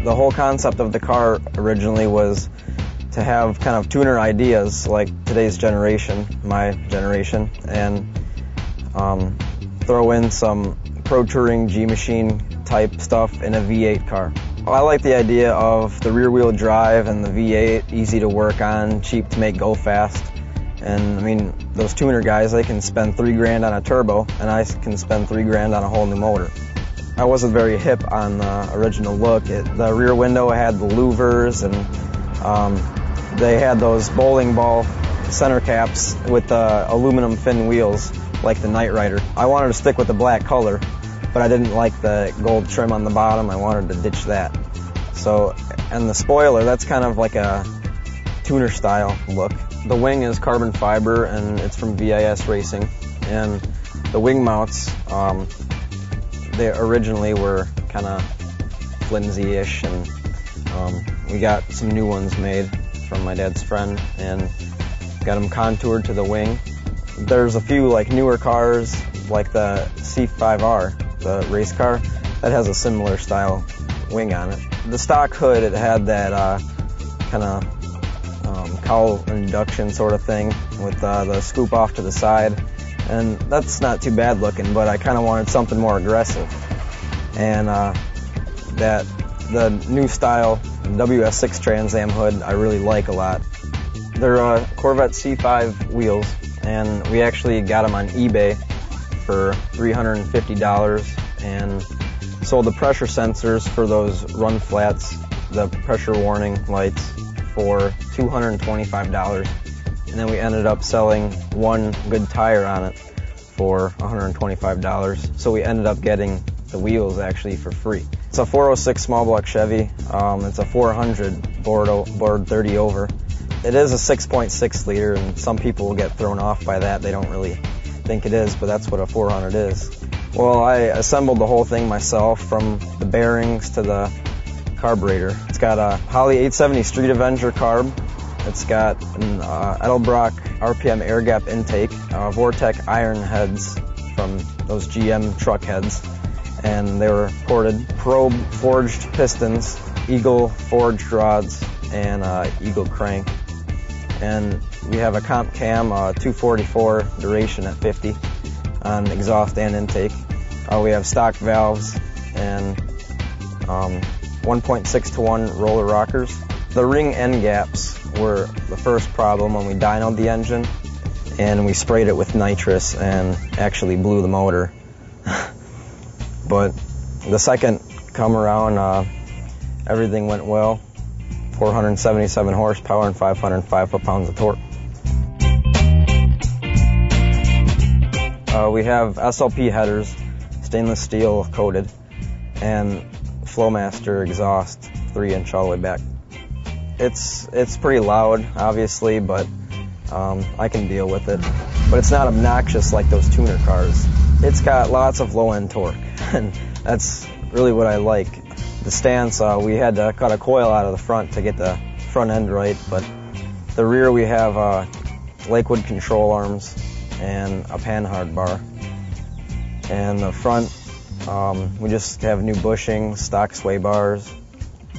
The whole concept of the car originally was to have kind of tuner ideas like today's generation, my generation, and throw in some pro touring G-machine type stuff in a V8 car. I like the idea of the rear wheel drive and the V8, easy to work on, cheap to make go fast. And I mean, those tuner guys, they can spend $3 grand on a turbo, and I can spend $3 grand on a whole new motor. I wasn't very hip on the original look. The rear window had the louvers, and they had those bowling ball center caps with aluminum fin wheels like the Knight Rider. I wanted to stick with the black color, but I didn't like the gold trim on the bottom. I wanted to ditch that. So, and the spoiler, that's kind of like a tuner style look. The wing is carbon fiber, and it's from VIS Racing. And the wing mounts, they originally were kind of flimsy-ish, and we got some new ones made from my dad's friend and got them contoured to the wing. There's a few like newer cars, like the C5R, the race car, that has a similar style wing on it. The stock hood, it had that kind of cowl induction sort of thing with the scoop off to the side, and that's not too bad looking, but I kind of wanted something more aggressive. And that the new style WS6 Trans Am hood I really like a lot. They're Corvette C5 wheels, and we actually got them on eBay for $350 and sold the pressure sensors for those run flats, the pressure warning lights, for $225. And then we ended up selling one good tire on it for $125. So we ended up getting the wheels actually for free. It's a 406 small block Chevy. It's a 400 bored 30 over. It is a 6.6 liter, and some people will get thrown off by that. They don't really think it is, but that's what a 400 is. Well, I assembled the whole thing myself, from the bearings to the carburetor. It's got a Holley 870 Street Avenger carb. It's got an Edelbrock RPM air gap intake, Vortec iron heads from those GM truck heads, and they were ported. Probe forged pistons, Eagle forged rods, and Eagle crank. And we have a comp cam, 244 duration at 50 on exhaust and intake. We have stock valves and 1.6-to-1 roller rockers. The ring end gaps were the first problem when we dynoed the engine, and we sprayed it with nitrous and actually blew the motor. But the second come around, everything went well. 477 horsepower and 505 foot-pounds of torque. We have SLP headers, stainless steel coated, and Flowmaster exhaust, 3-inch all the way back. It's pretty loud, obviously, but I can deal with it. But it's not obnoxious like those tuner cars. It's got lots of low-end torque, and that's really what I like. The stance, we had to cut a coil out of the front to get the front end right, but the rear we have Lakewood control arms and a panhard bar. And the front, we just have new bushings, stock sway bars.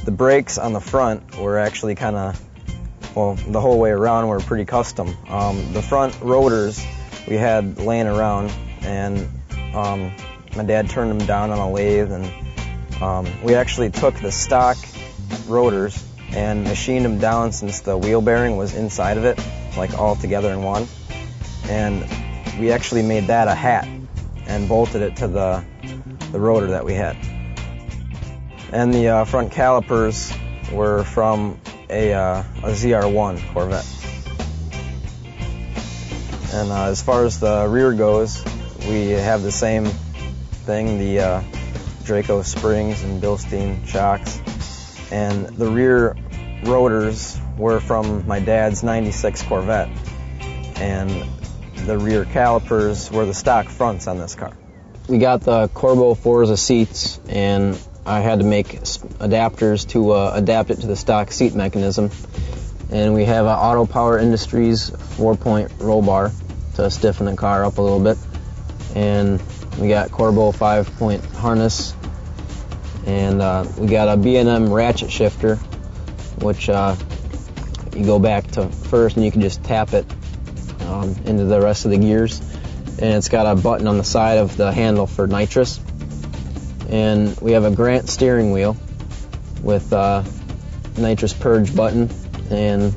The brakes on the front were actually kind of, well, the whole way around were pretty custom. The front rotors we had laying around, and my dad turned them down on a lathe, and we actually took the stock rotors and machined them down, since the wheel bearing was inside of it, like all together in one. And we actually made that a hat and bolted it to the rotor that we had. And the front calipers were from a ZR1 Corvette. And as far as the rear goes, we have the same thing, the Draco springs and Bilstein shocks. And the rear rotors were from my dad's 96 Corvette. And the rear calipers were the stock fronts on this car. We got the Corbeau Forza seats, and I had to make adapters to adapt it to the stock seat mechanism. And we have an Auto Power Industries 4-point roll bar to stiffen the car up a little bit. And we got Corbeau 5-point harness And we got a B&M ratchet shifter, which you go back to first and you can just tap it into the rest of the gears. And it's got a button on the side of the handle for nitrous. And we have a Grant steering wheel with a nitrous purge button, and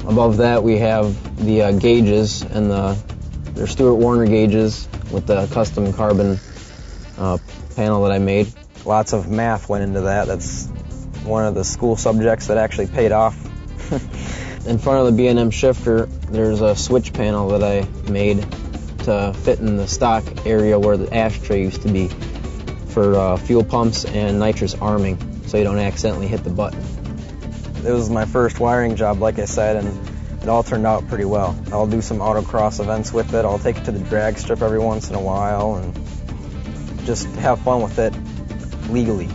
above that we have the gauges, and they're Stuart Warner gauges with the custom carbon panel that I made. Lots of math went into that. That's one of the school subjects that actually paid off. In front of the B&M shifter, there's a switch panel that I made to fit in the stock area where the ashtray used to be for fuel pumps and nitrous arming, so you don't accidentally hit the button. It was my first wiring job, like I said, and it all turned out pretty well. I'll do some autocross events with it. I'll take it to the drag strip every once in a while and just have fun with it legally.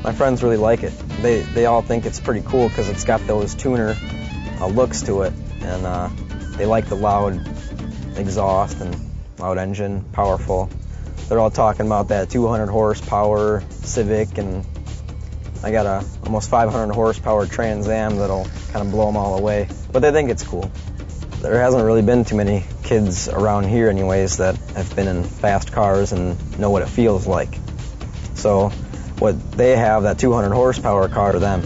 My friends really like it. They all think it's pretty cool because it's got those tuner looks to it, and they like the loud exhaust and loud engine, powerful. They're all talking about that 200 horsepower Civic, and I got a almost 500 horsepower Trans Am that'll kind of blow them all away. But they think it's cool. There hasn't really been too many kids around here anyways that have been in fast cars and know what it feels like. So what they have, that 200 horsepower car, to them.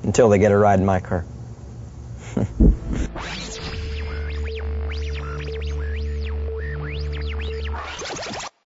Until they get a ride in my car.